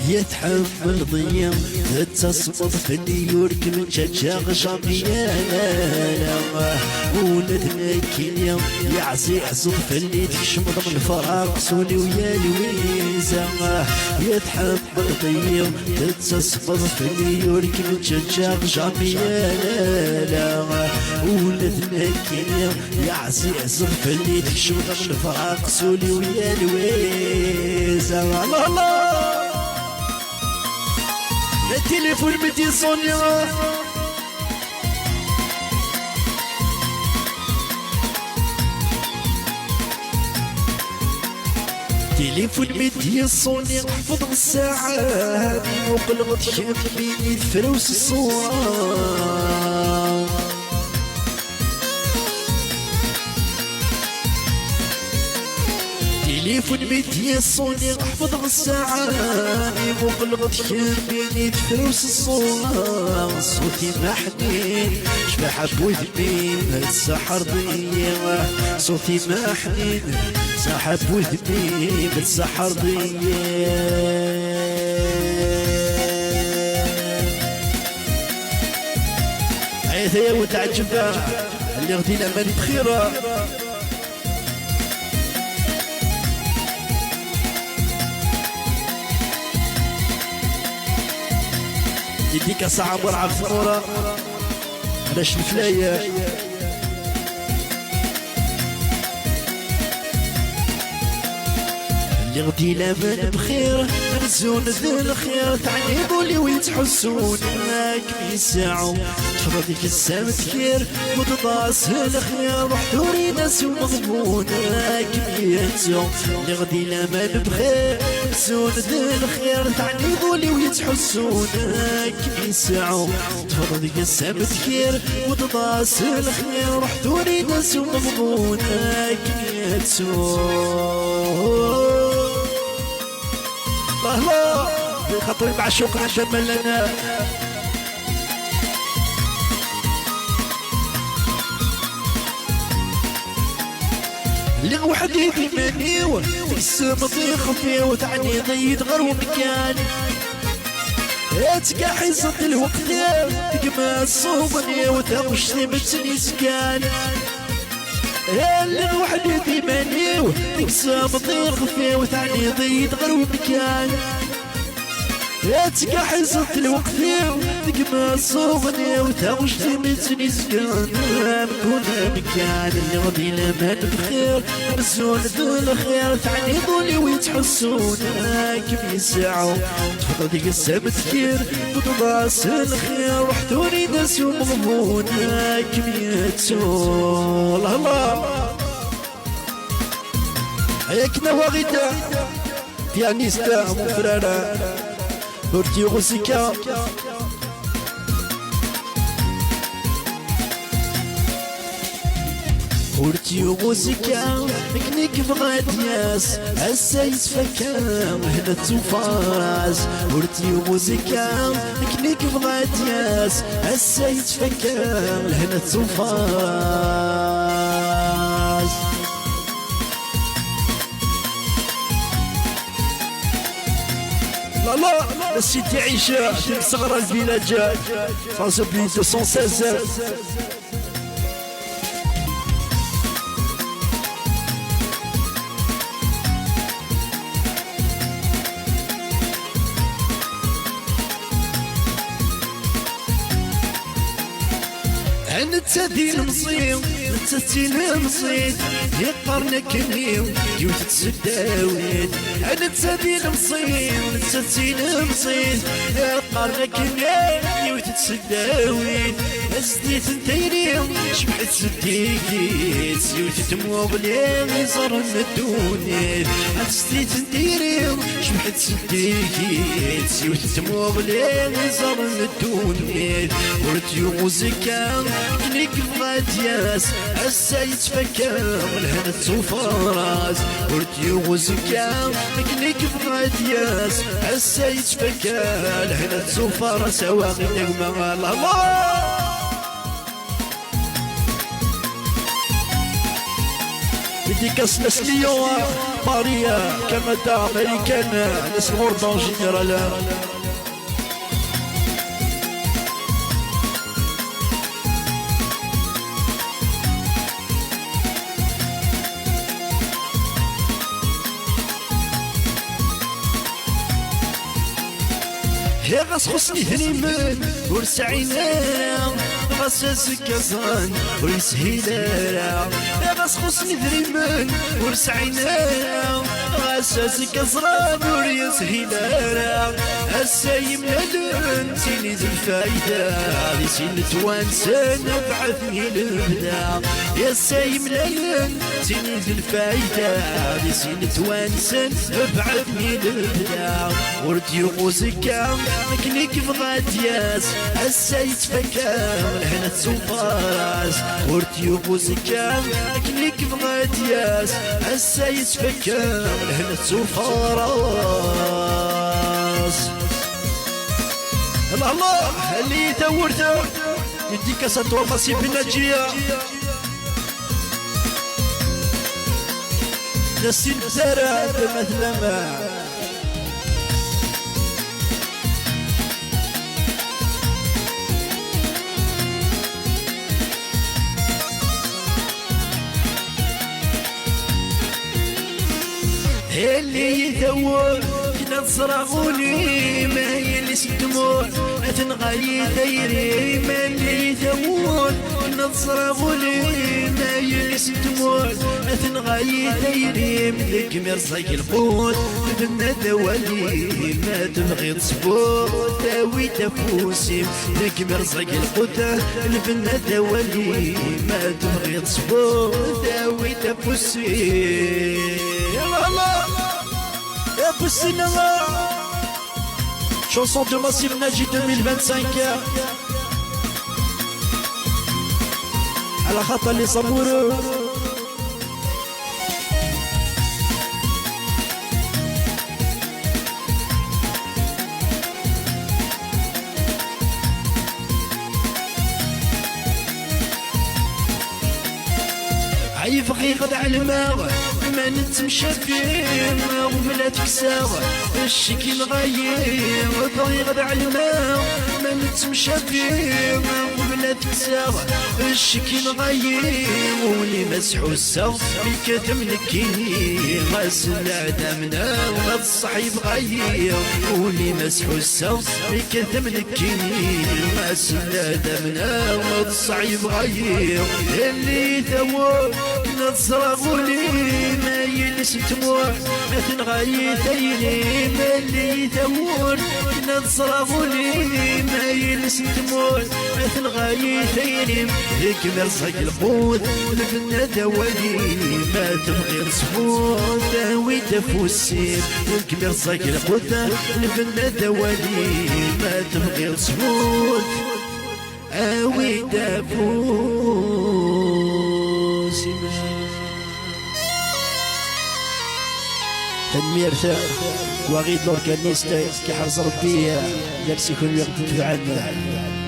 يتحمل ضيم تتصمد في نيويورك من شجاغ شامبيانا ولدنا كينيا يعزي عزوط في اللي تشمض من الفراق سولي ويا لويزا يتحمل ضيم تتصمد في نيويورك من شجاغ شامبيانا ولدنا كينيا يعزي عزوط في اللي تشمض من الفراق سولي ويا لويزا الله الله التليفون بدي صونيا تليفون بدي صونيا حفظ الساعة وقلبت شافيني فلوس الصوار تليفون بدي صوني احفظ الساعاني وقلبت شافيني فلوس الصور صوتي محنين شبح بوذني بالسحر ضيا صوتي محنين سحب وذني بالسحر ضيا عيثيا وتعجبها اللي غدينا مالي بخيرة يديك صعب ورعب ثورة علاش الفلاية اللي غدي لابن بخير نرزون ذي الخير تعليبوا لي ويتحسون معاك بيساعوا تفرض ديك السامت خير وتضاس الخير وحضوري ناس ومضمونك بيتو اللي غدي لابن بخير نرزون ذي الخير تعليبوا لي ويتحسونك بيساعوا تفرض ديك السامت خير وتضاس الخير وحضوري ناس ومضمونك بيتو الله بخطوي مع شكرا جمال لنا اللي وحدي في منيو السما ضيق فيه وتعني ضيد غير مكان اتقى حصة الوقت تقما الصوبني وتمشي بتني سكان اللي وحدي في منيو تقسم ضيق فيه وتعني ضيد غير مكان اتقى حصة الوقت تقما صوغني وتمشي بتني سكان مكون مكان اللي غادي لمن بخير مرزون ذو الخير تعني ضولي ويتحسونك بيساعوا تفضل ديك السبت كير وتضاس الخير وحدوني ناس ومضمونك بيتو الله الله هيك نواغيتا بيانيستا مفرانا بورتي غوسيكا بورتي غوسيكا مكنيك بغات ياس هسا يتفكا هنا تفاراس بورتي غوسيكا مكنيك بغات ياس هسا يتفكا هنا تفاراس لا لا السيدي عيشة في صغر الفيلاج فرنسا بلي 216 نتسدي المصيب نتسدي المصيب يقرنك اليوم يوت تسداوين نتسدي المصيب نتسدي المصيب يقرنك اليوم يوت تسداوين سديت انتيريم شبحت سديكيت يوت تموبلي زرن الدونيت سديت انتيريم شبحت سديكيت يوت تموبلي زرن الدونيت ورتيو موزيكا كنيك بغات ياس هسا يتفكر الهنا تفراس ورتيو موزيكا كنيك بغات ياس هسا يتفكر الهنا تفراس واغي نغمة الله dédicace ناس ليون باريا كندا امريكان ناس الغربة اون جينيرال. يا غاس خصني هنيمن ورسعينا غاس سكازان ويسهيلا. يا غاس خصني هنيمن ورسعينا غاس سكازان ويسهيلا. السايم لالن سيني ذي الفايدة لي سين توانسن بعثني للبدا. يا السايم لالن سيني ذي الفايدة لي سين توانسن بعثني للبدا. وردي غوزكا مكني كيف غادياس هسا يتفكر هنا تسوفاراس. وردي غوزكا مكني كيف غادياس هسا يتفكر هنا تسوفاراس. الله الله اللي دورته يديك سطوة مصيب النجية نسي الزرع مثل ما اللي يثور كنا نصرغوني ما هي اللي سدموع تنغالي ثيري. ما اللي يثور كنا نصرغوني ما هي اللي سدموع تنغالي ثيري. ملك مرزق القوت بدنا دوالي ما تبغي تصبر تاوي تفوسي. ملك مرزق القوت بدنا دوالي ما تبغي تصبر تاوي تفوسي. يلا الله يا بوسينما chanson de Massive Naji 2025 على خاطر اللي صبوروا. عيف غيغد على الماء ما نتمشى فيه وبلا تكساو الشكي مغاير. غيغد على الماء ما نتمشى فيه وبلا تكساو الشكي مغاير. ولي مسحو السوف الكتم نكيني غاس العدامنا وغاد الصحيب غاير. ولي مسحو السوف الكتم نكيني غاس العدامنا وغاد الصحيب غاير. اللي ثور كنا تصرغوني ما يلس تموع ما تنغاي ثيني. ما اللي ثور كنا تصرغوني ما يلس تموع ما تنغاي ثيني. هيك مرزق القوت لبنا دوالي ما تبغي تصبور تاوي تفوسي. هيك مرزق القوت لبنا دوالي ما تبغي تصبور اوي تفوسي. تنمير وغيد لوركانيست كي حرز ربي جالس يكون يغدد عنا.